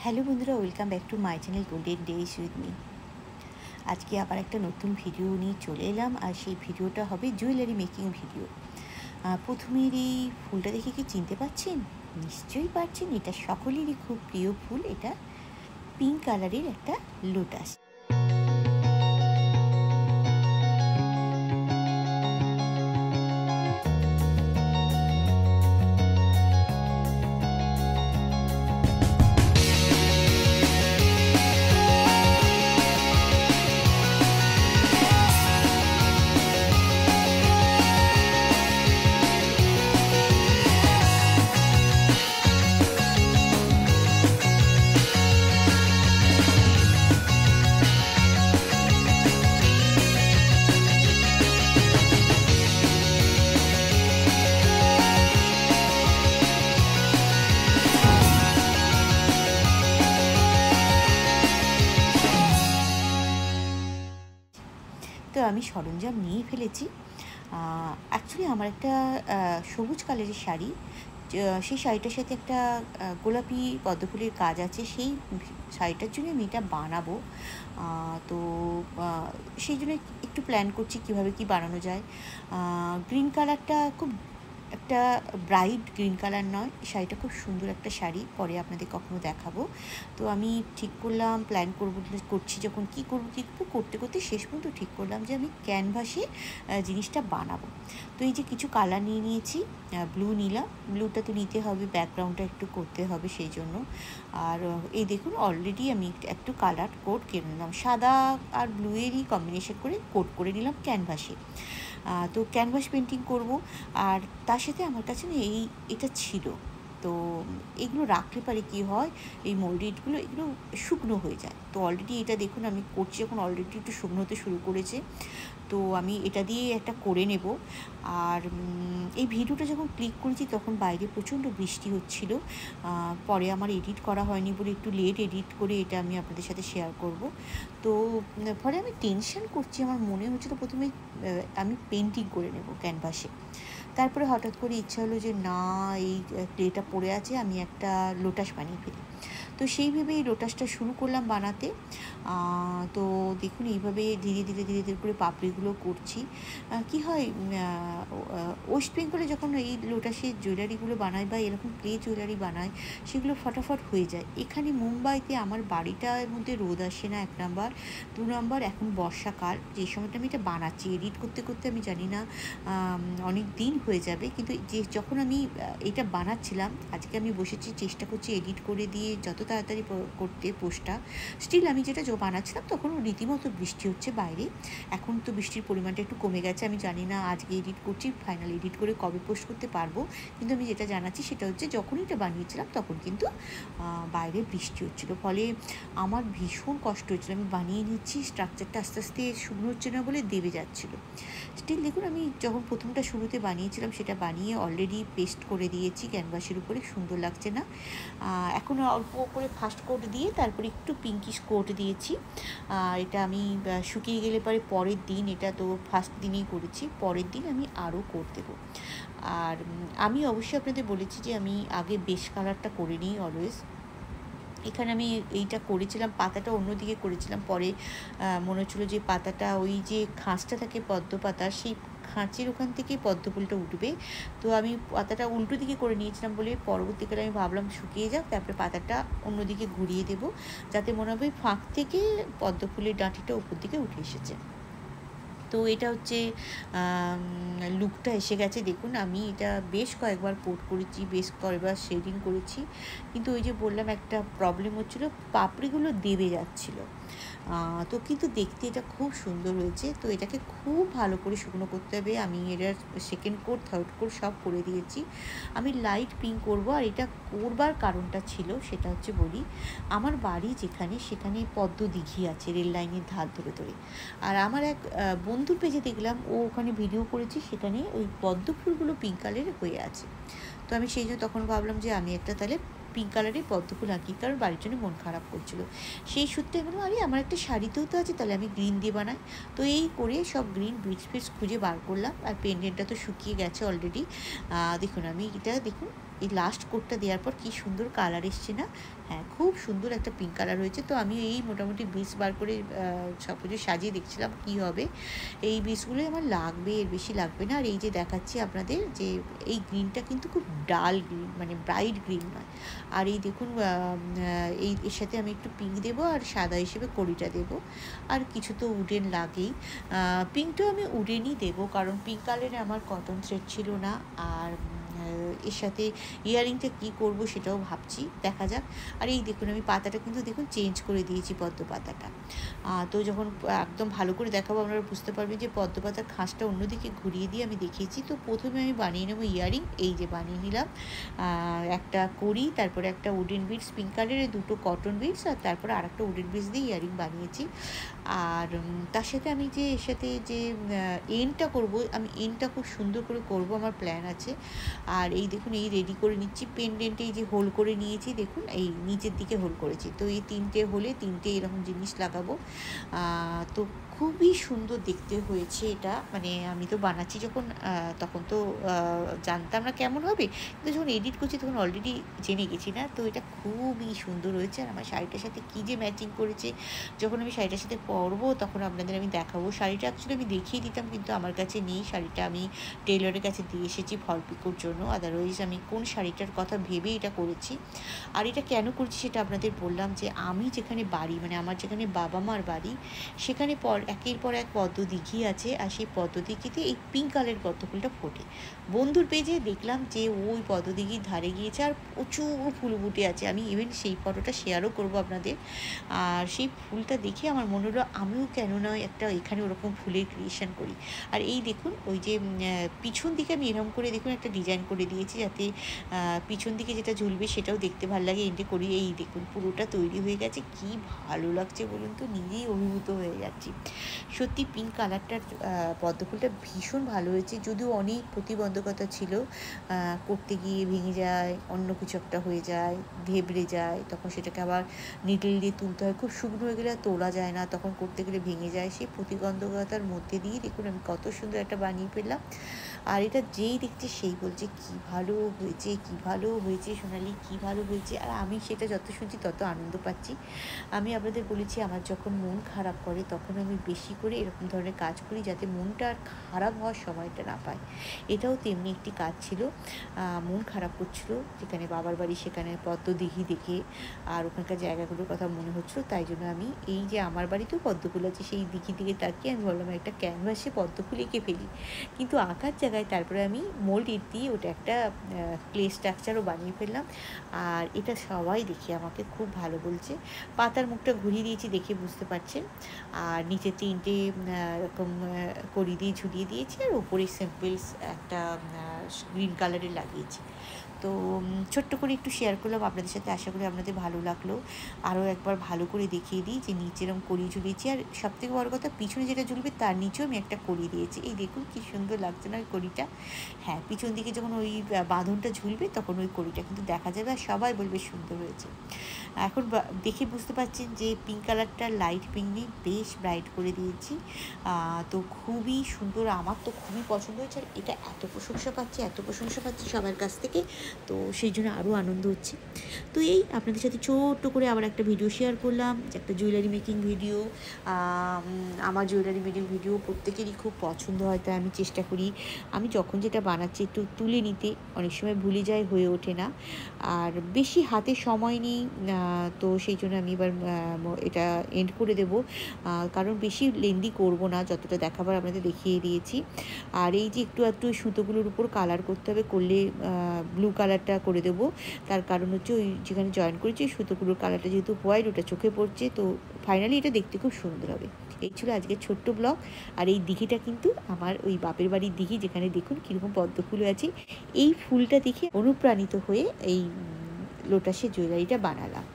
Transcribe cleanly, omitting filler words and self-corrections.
Hello বন্ধুরা, welcome back to my channel golden days with me. আজকে আবার একটা নতুন ভিডিও নিয়ে চলে এলাম, আর সেই ভিডিওটা হবে জুয়েলারি মেকিং ভিডিও। প্রথমের এই ফুলটা দেখে কি চিনতে পারছেন? নিশ্চয়ই পারছেন, এটা সকলেরই খুব প্রিয় ফুল। এটা পিঙ্ক কালারের একটা লোটাস। তো আমি সরঞ্জাম নিয়ে ফেলেছি। অ্যাকচুয়ালি আমার একটা সবুজ কালারের শাড়ি, সেই শাড়িটার সাথে একটা গোলাপি পদ্মফুলের কাজ আছে। সেই শাড়িটার জন্য আমি এটা বানাবো। তো সেই জন্য একটু প্ল্যান করছি কীভাবে কী বানানো যায়। গ্রিন কালারটা খুব একটা ব্রাইট গ্রিন কালার নয়, শাড়িটা খুব সুন্দর একটা শাড়ি, পরে আপনাদের কখনো দেখাবো। তো আমি ঠিক করলাম, প্ল্যান করছি যখন কী করবো করতে করতে শেষ পর্যন্ত ঠিক করলাম যে আমি ক্যানভাসে জিনিসটা বানাবো। তো এই যে কিছু কালার নিয়ে নিয়েছি, ব্লু নিলাম, ব্লুটা তো নিতে হবে, ব্যাকগ্রাউন্ডটা একটু করতে হবে সেই জন্য। আর এই দেখুন অলরেডি আমি একটু কালার কোড কিনে নিলাম, সাদা আর ব্লুয়েরই কম্বিনেশন করে কোড করে নিলাম ক্যানভাসে। তো ক্যানভাস পেন্টিং করব। আর তার সাথে আমার কাছে না এটা ছিল, তো এগুলো রাখলে পারে কী হয়, এই মোল্ডেডগুলো এগুলো শুকনো হয়ে যায়। তো অলরেডি এটা দেখুন আমি করছি, এখন অলরেডি একটু শুকনো হতে শুরু করেছে। তো আমি এটা দিয়ে একটা করে নেব। আর এই ভিডিওটা যখন ক্লিক করেছি তখন বাইরে প্রচণ্ড বৃষ্টি হচ্ছিল। পরে আমার এডিট করা হয়নি বলে একটু লেট এডিট করে এটা আমি আপনাদের সাথে শেয়ার করব। তো পরে আমি টেনশন করছি, আমার মনে হচ্ছে তো প্রথমে আমি পেন্টিং করে নেব ক্যানভাসে। তারপরে হঠাৎ করে ইচ্ছা হলো যে না, এই ক্লেটা পড়ে আছে, আমি একটা লোটাস বানিয়ে ফেলি। তো সেই ভেবে এই লোটাসটা শুরু করলাম বানাতে। তো দেখুন এইভাবে ধীরে ধীরে ধীরে ধীরে করে পাপড়িগুলো করছি। কি হয়, ওয়েস্ট বেঙ্গলে যখন এই লোটাসের জুয়েলারিগুলো বানায় বা এরকম ক্লে জুয়েলারি বানায়, সেগুলো ফটাফট হয়ে যায়। এখানে মুম্বাইতে আমার বাড়িটার মধ্যে রোদ আসে না, 1 নাম্বার। 2 নাম্বার এখন বর্ষাকাল, যে সময়টা আমি এটা বানাচ্ছি, এডিট করতে করতে আমি জানি না অনেক দিন হয়ে যাবে, কিন্তু যখন আমি এটা বানাচ্ছিলাম, আজকে আমি বসেছি চেষ্টা করছি এডিট করে দিয়ে যত তাড়াতাড়ি করতে পোস্টটা। স্টিল আমি যেটা বানাচ্ছিলাম তখন রীতিমতো বৃষ্টি হচ্ছে বাইরে। এখন তো বৃষ্টির পরিমাণটা একটু কমে গেছে, আমি জানি না আজকে এডিট করছি, ফাইনাল এডিট করে কবে পোস্ট করতে পারবো। কিন্তু আমি যেটা জানাচ্ছি সেটা হচ্ছে, যখন এটা বানিয়েছিলাম তখন কিন্তু বাইরে বৃষ্টি হচ্ছিলো, ফলে আমার ভীষণ কষ্ট হচ্ছিলো। আমি বানিয়ে নিচ্ছি, স্ট্রাকচারটা আস্তে আস্তে শুকনো হচ্ছে না বলে দেবে যাচ্ছিলো। স্টিল দেখুন আমি যখন প্রথমটা শুরুতে বানিয়েছিলাম সেটা বানিয়ে অলরেডি পেস্ট করে দিয়েছি ক্যানভাসের উপরে, সুন্দর লাগছে না। এখন অল্প করে ফার্স্ট কোট দিয়ে তারপরে একটু পিঙ্কিশ কোট দিয়েছি। এটা আমি শুকিয়ে গেলে পরের দিন, এটা তো ফার্স্ট দিনেই করেছি, পরের দিন আমি আরও কোট দেবো। আর আমি অবশ্যই আপনাদের বলেছি যে আমি আগে বেস কালারটা করে নিই অলওয়েজ। এখানে আমি এইটা করেছিলাম, পাতাটা অন্যদিকে করেছিলাম, পরে মনে হচ্ছিলো যে পাতাটা, ওই যে খাঁজটা থাকে পদ্ম পাতার, সেই খাঁচের ওখান থেকে পদ্মফুলটা উঠবে। তো আমি পাতাটা উল্টো দিকে করে নিয়েছিলাম বলে পরবর্তীকালে আমি ভাবলাম শুকিয়ে যাক, তারপরে পাতাটা অন্যদিকে ঘুরিয়ে দেব, যাতে মনে হবে ফাঁক থেকে পদ্মফুলের ডাঁটিটা উপর দিকে উঠে এসেছে। তো এটা হচ্ছে লুকটা এসে গেছে। দেখুন আমি এটা বেশ কয়েকবার কোট করেছি, বেশ কয়েকবার শেডিং করেছি, কিন্তু ওই যে বললাম একটা প্রবলেম হচ্ছিলো, পাপড়িগুলো দেবে যাচ্ছিলো। তো কিন্তু দেখতে এটা খুব সুন্দর হয়েছে। তো এটাকে খুব ভালো করে শুকনো করতে হবে। আমি এটার সেকেন্ড কোট, থার্ড কোট সব করে দিয়েছি। আমি লাইট পিঙ্ক করবো। আর এটা করবার কারণটা ছিল, সেটা হচ্ছে বলি, আমার বাড়ি যেখানে, সেখানে পদ্ম দিঘি আছে রেল লাইনের ধার ধরে ধরে। আর আমার এক বন্ধুর পেজে দেখলাম, ও ওখানে ভিডিও করেছে, সেখানে ওই পদ্ম ফুলগুলো পিঙ্ক কালারের হয়ে আছে। তো আমি সেই জন্য তখন ভাবলাম যে আমি একটা তাহলে পিঙ্ক কালারের পদ্ম ফুল আঁকি, কারণ বাড়ির জন্য মন খারাপ করছিল। সেই সূত্রে বললাম, আরে আমার একটা শাড়িতেও তো আছে, তাহলে আমি গ্রিন দিয়ে বানাই। তো এই করে সব গ্রিন বিটস খুঁজে বার করলাম। আর পেন্ডেন্টটা তো শুকিয়ে গেছে অলরেডি। দেখুন আমি এটা দেখুন এই লাস্ট কোটটা দেওয়ার পর কি সুন্দর কালার এসছে না? হ্যাঁ, খুব সুন্দর একটা পিঙ্ক কালার হয়েছে। তো আমি এই মোটামুটি বিটস বার করে সব কিছু সাজিয়ে দেখছিলাম কী হবে। এই বিটসগুলোই আমার লাগবে, এর বেশি লাগবে না। আর এই যে দেখাচ্ছি আপনাদের যে এই গ্রিনটা কিন্তু খুব ডাল গ্রিন, মানে ব্রাইট গ্রিন নয়। আর এই দেখুন এই এর সাথে আমি একটু পিঙ্ক দেবো আর সাদা হিসেবে কড়িটা দেবো। আর কিছু তো উডেন লাগেই। পিঙ্কটাও আমি উডেনই দেবো, কারণ পিঙ্ক কালারে আমার কটন থ্রেড ছিল না। আর এর সাথে ইয়াররিংটা কী করবো সেটাও ভাবছি, দেখা যাক। আর এই দেখুন আমি পাতাটা কিন্তু দেখুন চেঞ্জ করে দিয়েছি, পদ্ম পাতাটা। তো যখন একদম ভালো করে দেখাবো আপনারা বুঝতে পারবেন যে পদ্ম পাতার খাঁজটা অন্যদিকে ঘুরিয়ে দিয়ে আমি দেখিয়েছি। তো প্রথমে আমি বানিয়ে নেবো ইয়াররিং। এই যে বানিয়ে নিলাম একটা কড়ি, তারপরে একটা উডেন বিটস পিঙ্ক কালারের, দুটো কটন বিটস, আর তারপরে আর একটা উডেন বিটস দিয়ে ইয়াররিং বানিয়েছি। আর তার সাথে আমি যে এর সাথে যে এন্ডটা করব, আমি এন্ডটা খুব সুন্দর করে করব, আমার প্ল্যান আছে। আর এই দেখুন এই রেডি করে নিচ্ছি পেন্ডেন্টে, এই যে হোল করে নিয়েছি দেখুন, এই নিচের দিকে হোল করেছি। তো এই 3টে হোলে 3টে এরকম জিনিস লাগাবো। তো খুবই সুন্দর দেখতে হয়েছে এটা। মানে আমি তো বানাচ্ছি যখন, তখন তো জানতাম না কেমন হবে, কিন্তু যখন এডিট করছি তখন অলরেডি জেনে গেছি না। তো এটা খুবই সুন্দর হয়েছে। আর আমার শাড়িটার সাথে কী যে ম্যাচিং করেছে, যখন আমি শাড়িটার সাথে পরবো তখন আপনাদের আমি দেখাবো। শাড়িটা অ্যাকচুয়ালি আমি দেখিয়ে দিতাম, কিন্তু আমার কাছে নেই শাড়িটা। আমি টেলরের কাছে দিয়ে এসেছি ফল পিকোর জন্য। আদারওয়াইজ আমি কোন শাড়িটার কথা ভেবে এটা করেছি। আর এটা কেন করছি সেটা আপনাদের বললাম, যে আমি যেখানে বাড়ি, মানে আমার যেখানে বাবা মার বাড়ি, সেখানে একের পর এক পদ্ম দিঘি আছে। আর সেই পদ্ম দিঘিতে এই পিঙ্ক কালারের পদ্ম ফুলটা ফোটে। বন্ধুর পেজে দেখলাম যে ওই পদ্ম দিঘির ধারে গিয়েছে আর প্রচুর ফুল ফুটে আছে। আমি ইভেন সেই ফটোটা শেয়ারও করবো আপনাদের। আর সেই ফুলটা দেখে আমার মনে হলো আমিও কেন না একটা এখানে ওরকম ফুলের ক্রিয়েশন করি। আর এই দেখুন ওই যে পিছন দিকে আমি এরকম করে দেখুন একটা ডিজাইন করে দিয়েছি, যাতে পিছন দিকে যেটা ঝুলবে সেটাও দেখতে ভালো লাগে। এন্ডে করি এই দেখুন পুরোটা তৈরি হয়ে গেছে। কি ভালো লাগছে বলুন তো, নিজেই অভিভূত হয়ে যাচ্ছি। সত্যি পিঙ্ক কালারটার পদ্ম ফুলটা ভীষণ ভালো হয়েছে। যদিও অনেক প্রতিবন্ধকতা ছিল, করতে গিয়ে ভেঙে যায়, অন্য কিছু একটা হয়ে যায়, ভেবড়ে যায়, তখন সেটাকে আবার নিডল দিয়ে তুলতে হয়। খুব শুকনো হয়ে গেলে আর তোলা যায় না, তখন করতে গেলে ভেঙে যায়। সেই প্রতিবন্ধকতার মধ্যে দিয়ে দেখুন আমি কত সুন্দর একটা বানিয়ে ফেললাম। আর এটা যেই দেখছে সেই বলছে কী ভালো হয়েছে, কী ভালো হয়েছে সোনালি, কী ভালো হয়েছে। আর আমি সেটা যত শুনছি তত আনন্দ পাচ্ছি। আমি আপনাদের বলেছি আমার যখন মন খারাপ করে তখন আমি বেশি করে এরকম ধরনের কাজ করি, যাতে মনটা আর খারাপ হওয়ার সময়টা না পায়। এটাও তেমনি একটি কাজ ছিল। মন খারাপ করছিল, যেখানে বাবার বাড়ি সেখানে পদ্ম দিঘি দেখে আর ওখানকার জায়গাগুলোর কথা মনে হচ্ছিলো। তাই জন্য আমি এই যে আমার বাড়িতেও পদ্ম ফুল আছে, সেই দিঘি দিকে তাকিয়ে আমি বললাম একটা ক্যানভাসে পদ্ম ফুল এঁকে ফেলি। কিন্তু আঁকার জায়গায় তারপরে আমি মোল্ড ইট দিয়ে ওটা একটা ক্লে স্ট্রাকচারও বানিয়ে ফেললাম। আর এটা সবাই দেখে আমাকে খুব ভালো বলছে। পাতার মুখটা ঘুরিয়ে দিয়েছি, দেখে বুঝতে পারছেন। আর নিচে 3টে এরকম কড়ি দিয়ে ঝুলিয়ে দিয়েছি, আর ওপরে সিম্পলস একটা গ্রিন কালারের লাগিয়েছি। তো ছোট্ট করে একটু শেয়ার করলাম আপনাদের সাথে, আশা করি আপনাদের ভালো লাগলো। আরও একবার ভালো করে দেখিয়ে দিই যে নিচে এরকম কড়ি ঝুলিয়েছি, আর সবথেকে বড় কথা পিছনে যেটা ঝুলবে তার নিচেও আমি একটা কড়ি দিয়েছি। এই দেখুন কী সুন্দর লাগছে না ওই কড়িটা? হ্যাঁ, পিছন দিকে যখন ওই বাঁধনটা ঝুলবে তখন ওই কড়িটা কিন্তু দেখা যাবে, আর সবাই বলবে সুন্দর হয়েছে। এখন দেখে বুঝতে পারছেন যে পিঙ্ক কালারটা লাইট পিঙ্ক নিয়ে বেশ ব্রাইট করে দিয়েছি। তো খুবই সুন্দর, আমার তো খুবই পছন্দ হয়েছে। আর এটা এত প্রশংসা পাচ্ছি সবার কাছ থেকে, তো সেই জন্য আরও আনন্দ হচ্ছে। তো এই আপনাদের সাথে ছোট্ট করে আবার একটা ভিডিও শেয়ার করলাম, যে একটা জুয়েলারি মেকিং ভিডিও। আমার জুয়েলারি মেকিং ভিডিও প্রত্যেকেরই খুব পছন্দ হয়, তাই আমি চেষ্টা করি আমি যখন যেটা বানাচ্ছি একটু তুলে নিতে। অনেক সময় ভুলে যাই, হয়ে ওঠে না। আর বেশি হাতে সময় নেই, তো সেই জন্য আমি এবার এটা এন্ড করে দেব, কারণ বেশি লেন্দি করব না, যতটা দেখাবার আপনাদের দেখিয়ে দিয়েছি। আর এই যে একটু একটু সুতোগুলোর উপর কালার করতে হবে, করলে ব্লু কালারটা করে দেবো। তার কারণ হচ্ছে ওই যেখানে জয়েন করেছি সুতোগুলোর কালারটা যেহেতু হোয়াইট, ওটা চোখে পড়ছে। তো ফাইনালি এটা দেখতে খুব সুন্দর হবে। এই ছিল আজকের ছোট্ট ব্লগ। আর এই দিঘিটা কিন্তু আমার ওই বাপের বাড়ির দিঘি, যেখানে দেখুন কীরকম পদ্ম ফুল আছে। এই ফুলটা দেখে অনুপ্রাণিত হয়ে এই লোটাসের জুয়েলারিটা বানালাম।